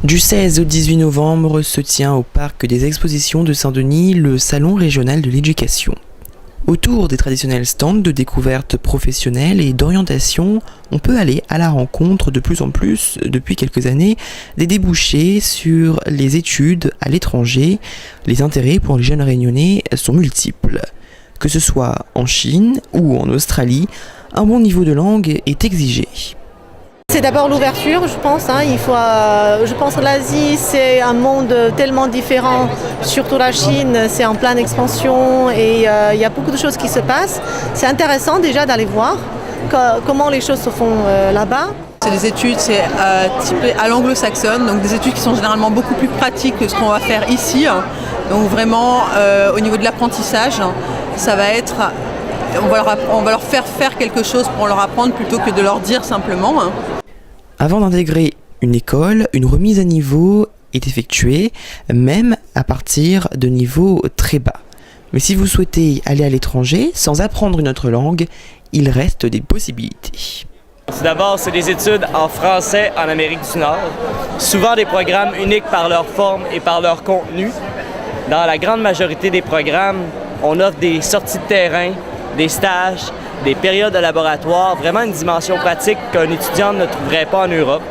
Du 16 au 18 novembre se tient au parc des expositions de Saint-Denis le Salon régional de l'éducation. Autour des traditionnels stands de découverte professionnelle et d'orientation, on peut aller à la rencontre de plus en plus, depuis quelques années, des débouchés sur les études à l'étranger. Les intérêts pour les jeunes réunionnais sont multiples. Que ce soit en Chine ou en Australie, un bon niveau de langue est exigé. C'est d'abord l'ouverture, je pense. Je pense que l'Asie, c'est un monde tellement différent. Surtout la Chine, c'est en pleine expansion et il y a beaucoup de choses qui se passent. C'est intéressant déjà d'aller voir comment les choses se font là-bas. C'est des études typées à l'anglo-saxonne, donc des études qui sont généralement beaucoup plus pratiques que ce qu'on va faire ici. Donc vraiment, au niveau de l'apprentissage, ça va être... On va leur faire quelque chose pour leur apprendre plutôt que de leur dire simplement. Avant d'intégrer une école, une remise à niveau est effectuée, même à partir de niveaux très bas. Mais si vous souhaitez aller à l'étranger sans apprendre une autre langue, il reste des possibilités. Tout d'abord, c'est des études en français en Amérique du Nord. Souvent des programmes uniques par leur forme et par leur contenu. Dans la grande majorité des programmes, on offre des sorties de terrain, des stages, des périodes de laboratoire, vraiment une dimension pratique qu'un étudiant ne trouverait pas en Europe.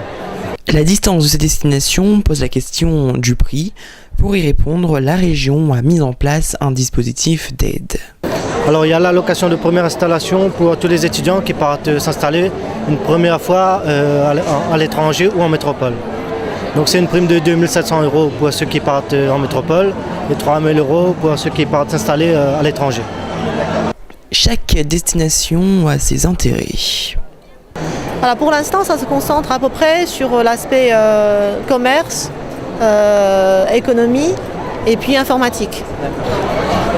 La distance de ces destinations pose la question du prix. Pour y répondre, la région a mis en place un dispositif d'aide. Alors il y a l'allocation de première installation pour tous les étudiants qui partent s'installer une première fois à l'étranger ou en métropole. Donc c'est une prime de 2 700 € pour ceux qui partent en métropole et 3 000 € pour ceux qui partent s'installer à l'étranger. Chaque destination a ses intérêts. Voilà, pour l'instant, ça se concentre à peu près sur l'aspect commerce, économie et puis informatique.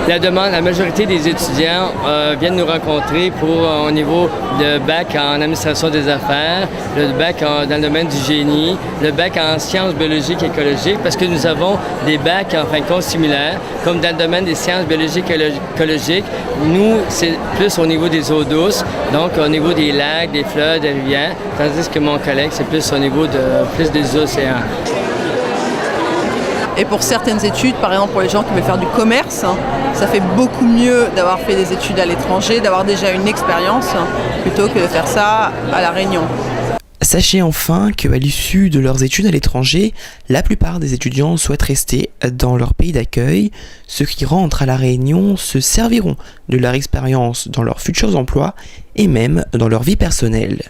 La majorité des étudiants viennent nous rencontrer au niveau de bac en administration des affaires, le bac dans le domaine du génie, le bac en sciences biologiques et écologiques, parce que nous avons des bacs en fin de compte similaires, comme dans le domaine des sciences biologiques et écologiques. Nous, c'est plus au niveau des eaux douces, donc au niveau des lacs, des fleuves, des rivières, tandis que mon collègue, c'est plus au niveau plus des océans. Et pour certaines études, par exemple pour les gens qui veulent faire du commerce, ça fait beaucoup mieux d'avoir fait des études à l'étranger, d'avoir déjà une expérience, plutôt que de faire ça à La Réunion. Sachez enfin qu'à l'issue de leurs études à l'étranger, la plupart des étudiants souhaitent rester dans leur pays d'accueil. Ceux qui rentrent à La Réunion se serviront de leur expérience dans leurs futurs emplois et même dans leur vie personnelle.